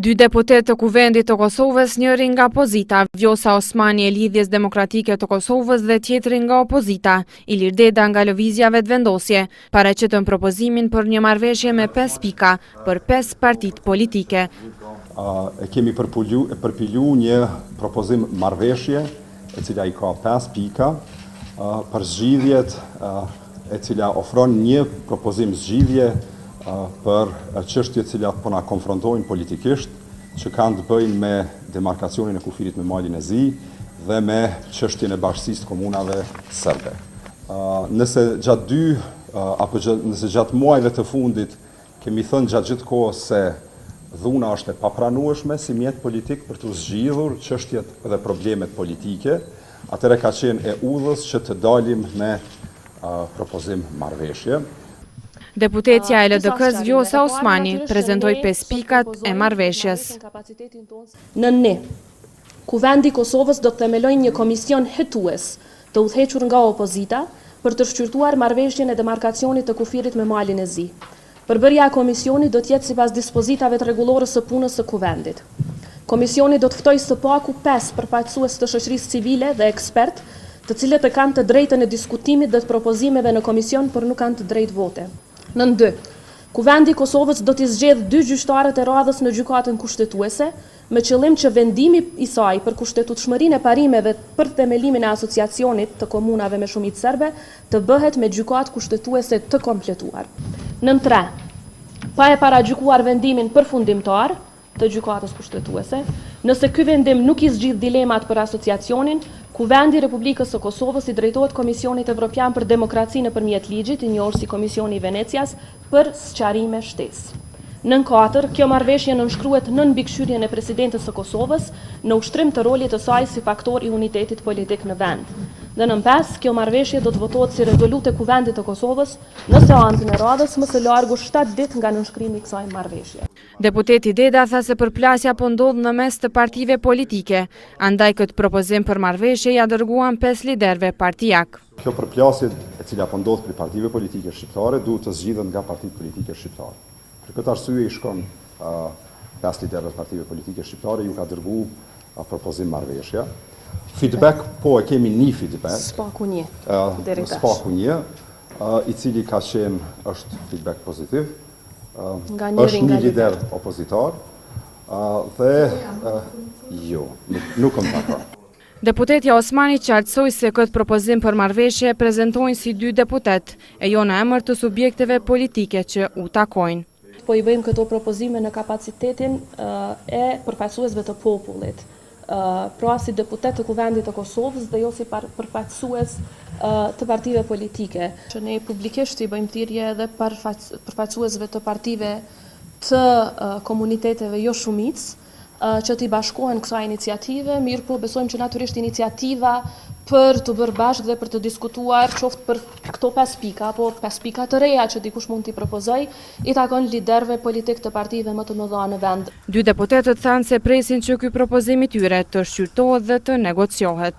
Dy deputet të Kuvendit të Kosovës, njëri nga opozita, Vjosa Osmani e Lidhjes Demokratike të Kosovës dhe tjetri nga opozita, Ilir Deda nga Lëvizja Vetëvendosje, paraqitën propozimin për një marrëveshje me 5 pika për 5 partitë politike. Kemi përpilu një propozim marrëveshje e cila i ka 5 pika për zgjidhjet e cila ofron një propozim zgjidhje për çështjet cilat po na konfrontojnë politikisht, që kanë të bëjnë me demarkacionin e kufirit me malin e Zi dhe me çështjen e bashkësisë të komunave serbe. Nëse gjatë muajve të fundit kemi thënë gjatë gjithë kohës se dhuna është e papranueshme si mjet politik për të zgjidhur çështjet dhe problemet politike, atëherë ka qenë e udhës që të dalim me propozim marrëveshje. Deputetja e LDK-s Vjosa Osmani prezentoi 5 pikat e marrëveshjes. Në ne, Kuvendi i Kosovës do të themelojë një komision hetues të udhëhequr nga opozita për të shqyrtuar marrëveshjen e demarkacionit të kufirit me malin e Zi. Përbërja e komisionit do të jetë sipas dispozitave të rregullorës së punës së Kuvendit. Komisioni do të ftojë së paku 5 përfaqësues të shoqërisë civile dhe ekspert, të cilët e kanë të drejtën e diskutimit dhe të propozimeve në komision, por nuk kanë të drejtë vote. Në 2. Kuvendi i Kosovës do t'i zgjedhë 2 gjyqtarët e radhës në gjykatën kushtetuese, me qëllim që vendimi i saj për kushtetutshmërinë e parimeve për themelimin e asociacionit të komunave me shumicë serbe të bëhet me gjykatë kushtetuese të kompletuar. Në 3. Pa e paragjykuar vendimin përfundimtar të gjykatës kushtetuese, nëse ky vendim nuk i zgjidh dilemat për asociacionin, Kuvendi i Republikës së Kosovës i drejtohet Komisionit Evropian për Demokraci nëpërmjet ligjit, i njohur si Komisioni i Venecias, për sqarime shtesë. Në 4, kjo marrëveshje nënshkruhet nën mbikëqyrjen e presidentes së Kosovës në ushtrim të rolit të saj si faktor i unitetit politik në vend. Dhe në 5, kjo marrëveshje do të votohet si rezolutë e Kuvendit të Kosovës në seancën e radhës më së largu 7 ditë nga nënshkrimi i kësaj marrëveshje. Deputeti Deda tha se përplasja po ndodh në mes të partive politike, andaj këtë propozim për marrëveshje ja dërguan 5 liderëve partijak. Kjo përplasje e cila po ndodh për partive politike shqiptare duhet të zgjidhet nga partitë politike shqiptare. Për këtë arsye i shkon 5 liderëve të partive politike shqiptare ju ka dërgu propozim marrëveshja. Feedback, po e kemi një feedback. Spaku një. Spaku një, i cili ka qenë është feedback pozitiv. Është një lider opozitar dhe jo, nuk kam dakord. Deputetja Osmani qartësoi se këtë propozim për marrëveshje prezantojnë si 2 deputet e jo në emër të subjekteve politike që u takojnë. Po i bëjmë këto propozime në kapacitetin e përfaqësuesve të popullit. Pra si deputet të Kuvendit të Kosovës dhe jo si përfaqësues të partive politike. Që ne publikisht i bëjmë thirrje edhe përfaqësuesve të partive të komuniteteve jo shumicë që t'i bashkohen kësaj iniciative, mirë po besojmë që natyrisht iniciativa për të bërë bashkë dhe për të diskutuar qoftë për këto 5 pika, apo 5 pika të reja që dikush mund t'i propozoj, i takon liderëve politik të partive më të mëdha në vend. 2 deputetët thanë se presin që ky propozim i tyre të shqyrtohet dhe të negociohet.